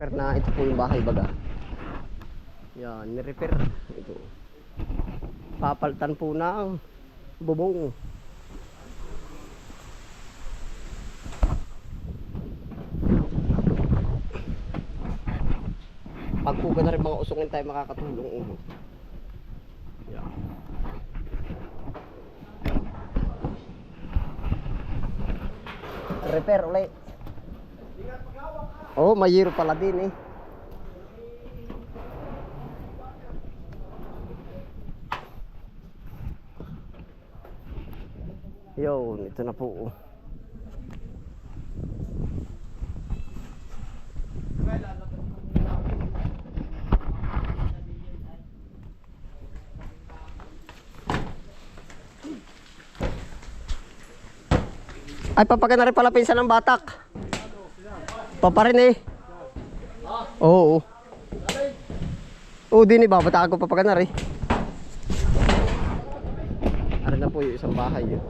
Repair na ito po yung bahay baga. Yan, ni-repair. Ito. Papalitan po ng bubong. Pag po na rin mga usungin tayo makakatulong. Yan. Repair ulit. Oh, may yero pala din eh. Yun, ito na po. Ay, papagana rin pala pinsan ng batak. Papa rin eh. Oo. Oo, din eh, babataan ko papagana rin. Arin na po yung isang bahay yun.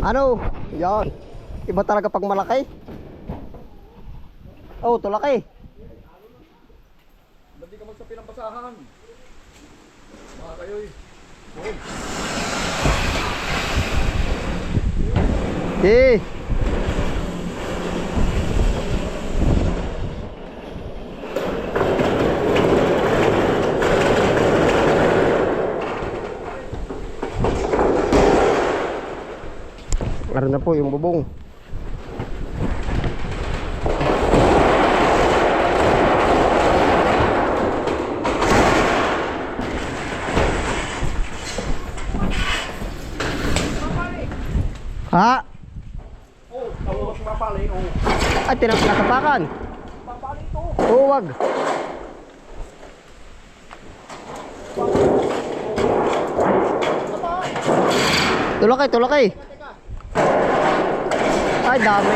Ano? Yan. Iba talaga pag malaki. Oh, tulaki. Ba't di ka magsapi ng basahan? Mga kayo'y. Eh. Meron na po yung bubong. Ha? Oh, tawag sa mapalay. Oh. Ay, tinatapakan. Mapalay ito. Oo, wag. Tulakay, tulakay. Ay, dami.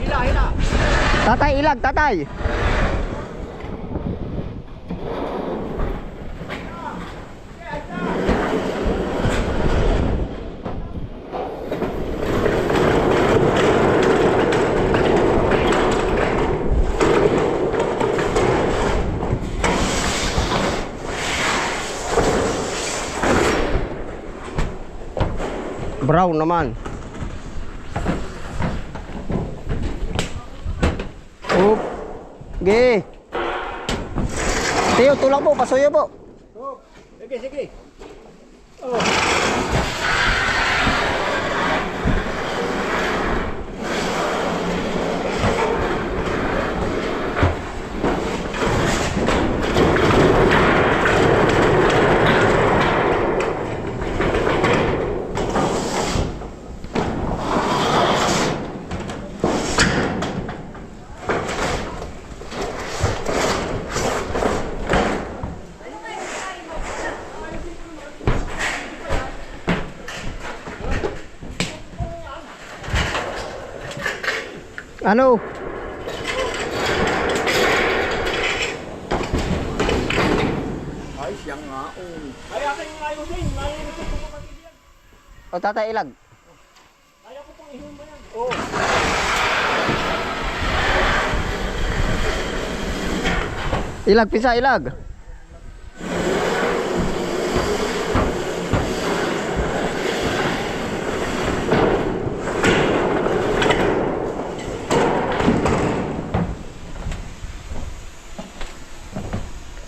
Hila, hila. Tatay, ilag, tatay. Brown naman. Oop. Ge. Tiyo, tulak po, pasuyo po. Oh, sige, sige. Oh. Ano? Ay, siya nga. Oh. Ay, akin yung ayaw din. Ayaw ko po kapatid yan. O, tatay, ilag. Ayaw ko pong ihon ba yan? Oh. Ilag, pisa, ilag.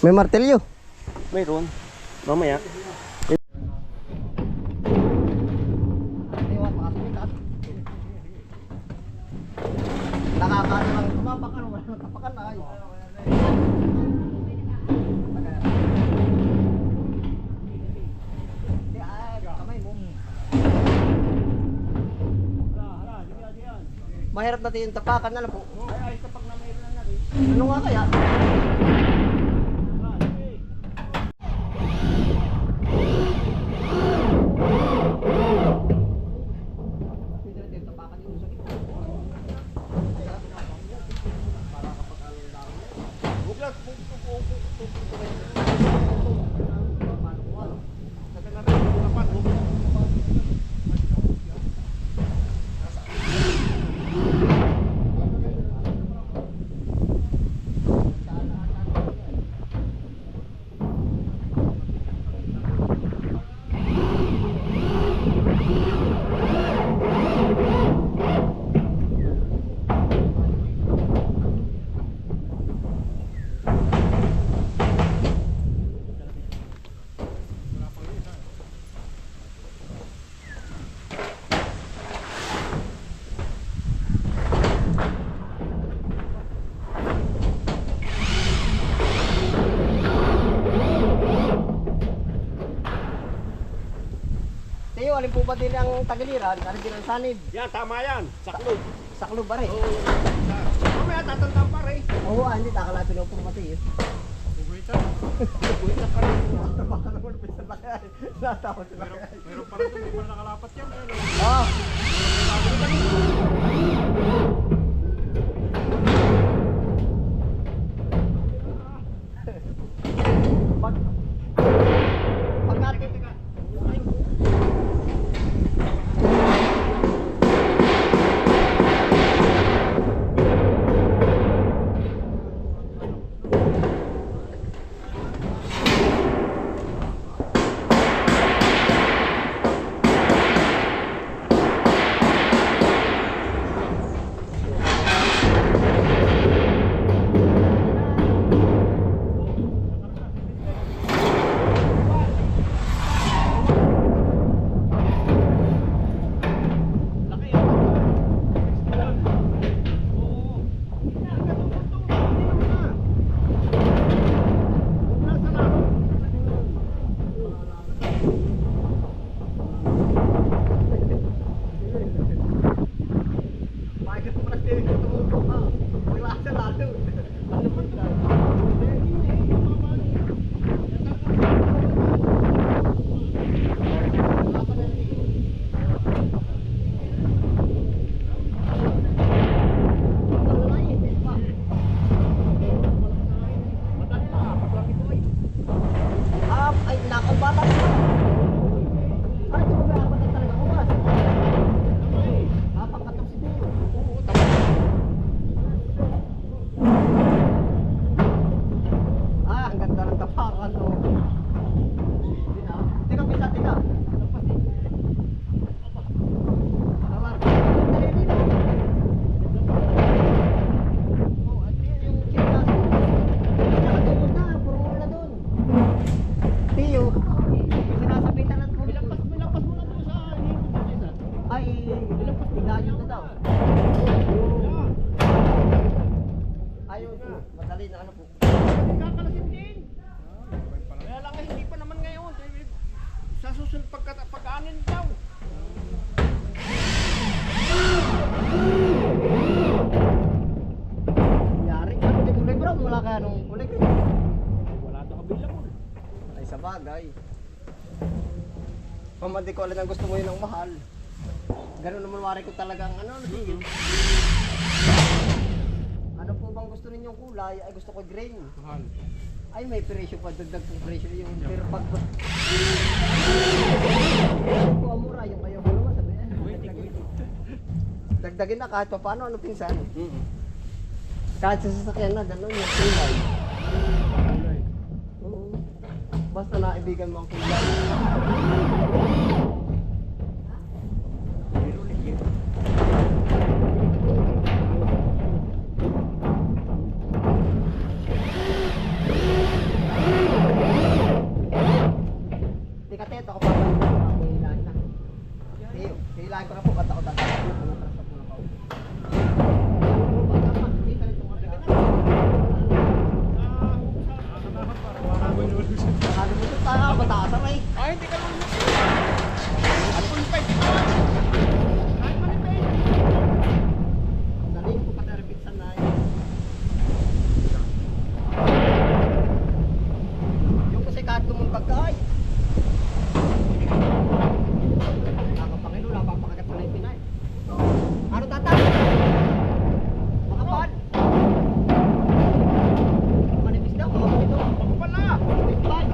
May martelyo. Mayroon. Mamaya. Nakakaano lang tumapakan, wala nang kapakan ay. Kamay mo. Mahirap natin yung tapakan na lang po. Ay, kapag na mayroon na rin. Ano nga kaya? alin po ba din ang tagiliran? Alin din ang sanib? Yan, tama yan. Saklo. Saklo ba rin? Oo. Mamaya tatandaan pa rin. Oo, hindi. Takala pinupumati eh. Bubuitan. Bubuitan pa rin. Baka naman pinsan na kaya. Natawad sila kaya. Meron pa rin ito. May pala nakalapat yan. Ah! Pag... Pag natin... Bakit mo kasi tumutok ka? Wala sa lalo. Ano ba ito? Ay, nakabata ko. Ay, ito ba apat na talaga ko ba? Pangkatok siguro. Oo, tama. Ang ganda ng tapakan, no? Teka, pisa, teka. Tama. Dali dito. Oh, at yung chinas. Nakatulog na, puro na dun. Tiyo, sinasabitan na tulog. Bilampas mo na doon sa hipot. Ay, bilampas, biglayo na daw. Ayun po, madali na ano po. Kakalasin din. Kaya lang hindi pa naman ngayon. Sa susunod pagkaanin daw. Yari, ano di kulay brown? Wala kaya nung kulay green? Wala ito kabila mo. Ay, sa bagay. Pamandi ko alin ang gusto mo yun ang mahal. Ganun naman wari ko talagang ano, nagigil. Ano po bang gusto ninyong kulay? Ay, gusto ko green. Mahal. Ay, may presyo pa. Dagdag pong presyo yung pero pag... Kung amura, yung kayo mo sabi dagdagin. Dagdagin na kahit pa paano, ano pinsan? Kahit sa sasakyan na, gano'n yung kulay. Oo. Basta naibigan mo ang kulay. Teka, teto ako pa. Ako hilahin na. Tiyo, hilahin ko na po. Ba't ako dadaan? Pumutas na po na pa. Nakalimutan tayo, batasan ay. Ay, hindi ka naman. Ano po yung pay? Kahit manipay. Dali ko pa na-repitsan na yun. Yung kasi kahit tumumpag ka ay. Nakapangilo, napapakagat sa na yung Pinay. Ano tatang? Makapal? Manipis daw, makapal ito. Pagpala. Manipal.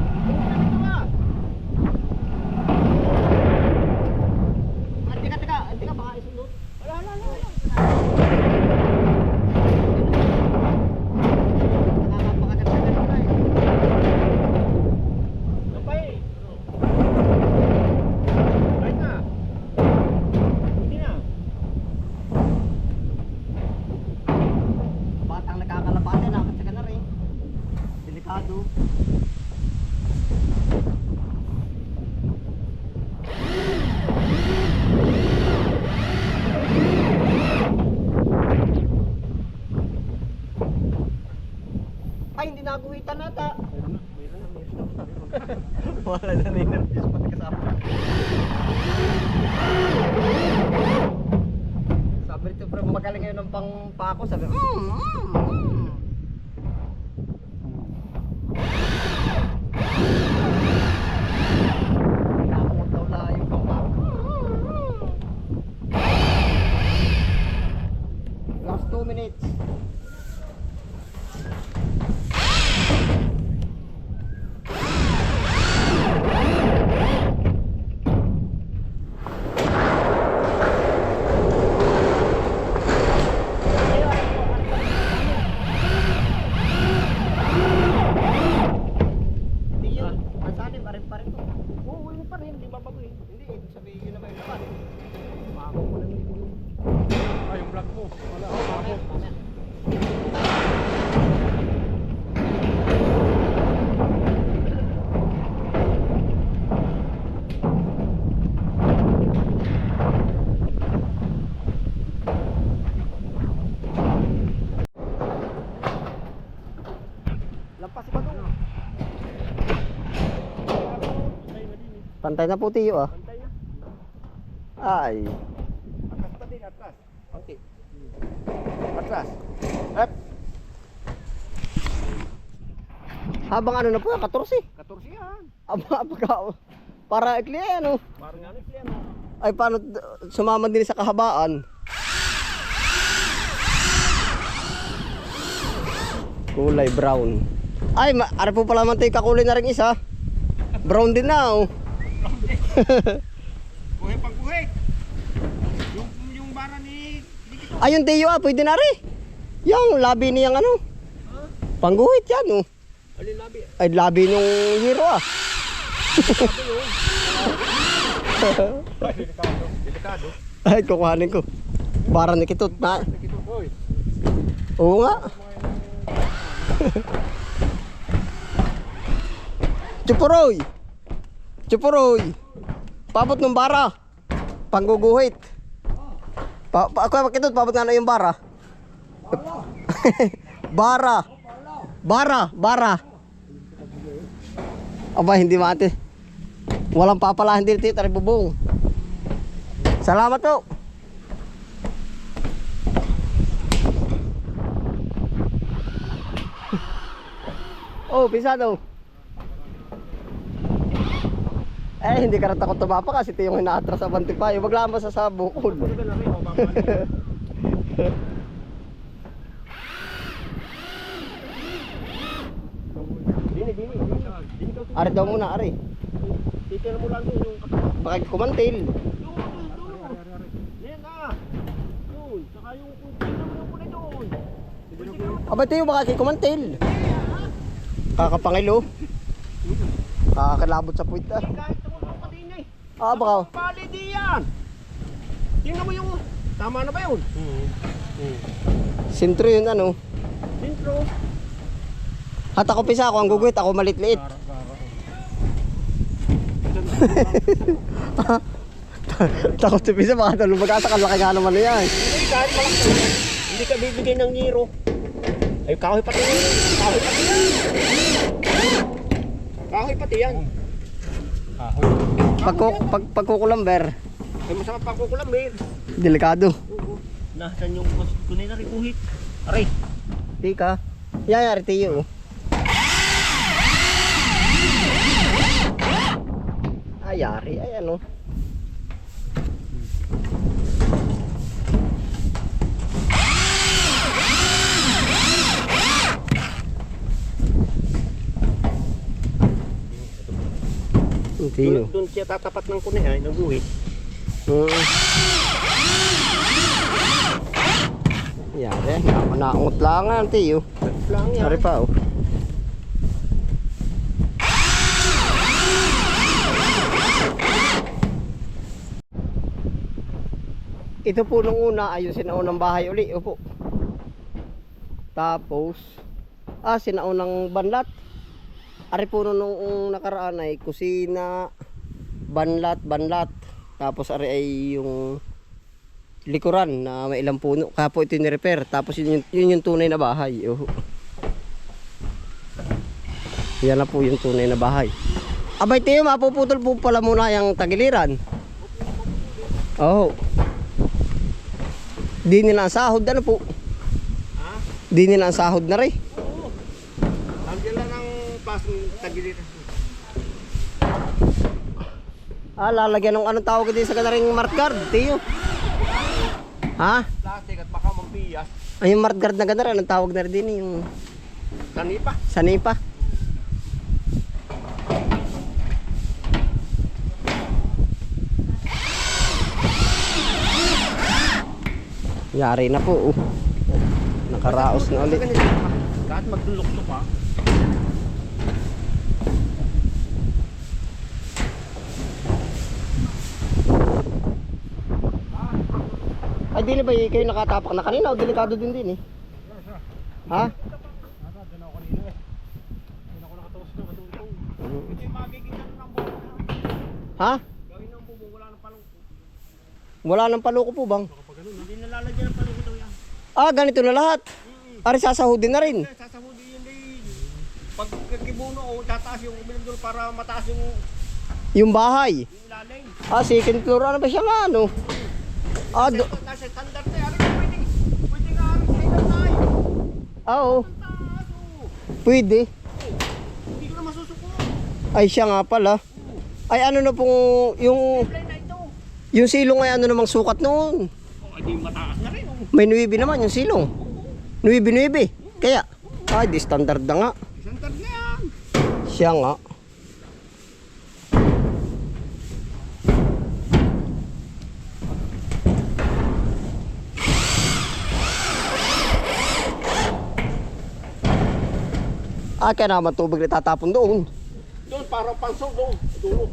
Dito nga. Teka, baka isunod. Wala. Nakapakagat sa ganun na eh. Kapay. Right na. Hindi na. Batang nagkakalapate, nakakatsa ka na rin. Delikado. Ay, hindi naguhitan nata. Wala na na yung nervous pati kasama. pang pako, sabi, Nakakamot daw lang yung pang pako. Last 2 minutes. Hindi yun. Ang salim, parin-parin to. Oo, yun pa rin, hindi babago eh. Hindi, ibig sabihin yun naman yung laban. Pako ko lang yun. Ah, yung vlog mo. Wala, Mamaya, mamaya. Lampas si Bagong. Pantay na din eh. Pantay na po tiyo ah. Pantay na. Ay. Atras pa din, atras. Okay. Atras. Up. Habang ano na po, 14. 14 yan. Aba, para ikli ano. Parang ano yan. Ay paano sumama din sa kahabaan. Kulay brown. Ay, ari po pala man tayo kakulay na rin isa. Brown din na oh. Buhay pang buhay. Yung bara ni Dikito. Ayun tiyo ah, pwede na rin. Yung labi niyang ano. Pangguhit yan oh. Alin labi? Ay labi nung hero ah. Ay, delikado. Delikado. Ay kukuhanin ko. Bara ni Kitot na. Dikito boy. Oo nga. Chupuroy. Chupuroy. Pabot ng bara. Pangguguhit. Ako Kitot, pabot nga na yung bara. Bara. Bara. Aba, hindi mati. Walang papalahan din dito, tari bubong. Salamat po. Oh, pisado. Hindi ka rin takot tumapa kasi ito yung inaatras sa bantipay. Wag lang basta sa bukol. Dini. Ari daw muna, ari. Titira mo lang doon yung katapat. Baka kumantil. Doon. Yan na. Doon. Saka yung tingnan mo yung kulay doon. Aba tayo baka kumantil. Kakapangilo. Kakakalabot sa puwit ah. Kahit tumulong ka din eh. Ah, baka. Bali di yan. Tingnan mo yung... Tama na ba yun? Sintro yun ano. Intro. At ako pisa ako ang guguhit, ako malit-liit. Takot si pisa baka lumagasa ka laki nga naman na yan. Hindi, kahit malaki. Hindi ka bibigay ng niro. Ay, kahoy pati yan. Kahoy pati yan. Kahoy pati yan. Pagkukulamber, Ay, masama pagkukulam eh. delikado. Nasaan yung tunay na rikuhit? Aray. Di ka. Yayari tiyo. Ayari, ay ano. Tiyo. Doon siya tatapat ng kunay ay ng guhit. Yari, naangot lang nga tiyo. Lang yan. Yari pa oh. Ito po nung una, ayusin na unang bahay uli. Opo. Tapos, sinaunang banlat. Ari po nung nakaraan ay kusina, banlat. Tapos ari ay yung likuran na may ilang puno. Kapo ito ni-repair. Tapos yun yung tunay na bahay. Yan na po yung tunay na bahay. Abay tiyo, mapuputol po pala muna yung tagiliran. Oh. Di nila ang sahod, ano po? Ha? Di nila ang sahod na rin. Oo. Nandiyan lang ang pasong tagilid. Lalagyan ng anong tawag din sa kanaring mart guard, tiyo. Ha? Plastic at baka magbiyas. Ay, yung mart guard na gano'n, anong tawag na rin din yung Sanipa. sanipa. Yari na po. Nakaraos na ulit. Kahit magdulok-lok pa. Ay, dili ba kayo nakatapak na kanina o delikado din eh? Ha? Nasa, dyan ako kanina eh. Dyan ako nakatawas na matutong. Hindi magiging ganun ang buo. Ha? Gawin ng bubo, wala nang palungko. Wala nang paluko po bang? Baka pa ganun. Hindi nalalagyan ng palungko daw yan. Ah, ganito na lahat. Ari sasahudin na rin. Sasahudi yun din. Pag kibuno o tataas yung umilim doon para mataas Yung bahay. yung ilalim. Ah, second floor. Ano ba siya nga, ano? Ah, Nasa standard na yan. Pwede. Pwede nga rin sa ilan tayo. oo. Ang taas oh. Pwede. Hindi ko na masusuko. Ay, siya nga pala. Ay, ano na pong, yung Play na ito. silong ay ano namang sukat noon. Oh, hindi mataas na rin. Oh. May 9 naman yung silong. 9. Kaya, ay, di standard na nga. Standard na yan. Siya nga. Ah, kaya naman tubig na tatapon doon. Doon parang pansog doon. Dulo.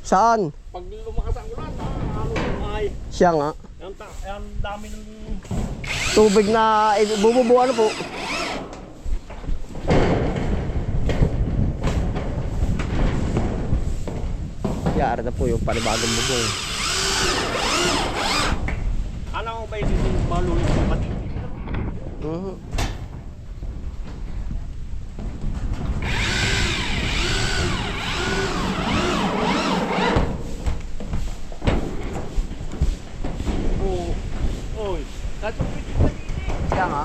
Saan? Pag lumakas ang ulan, ano ay. Siya nga. Yan dami ng Tubig na bububo ano po. Yari na po yung panibagong bubong. alam mo ba yung malulong sa patiti? Mhm. Oo. Oy. Kahit pag pwede Siya nga.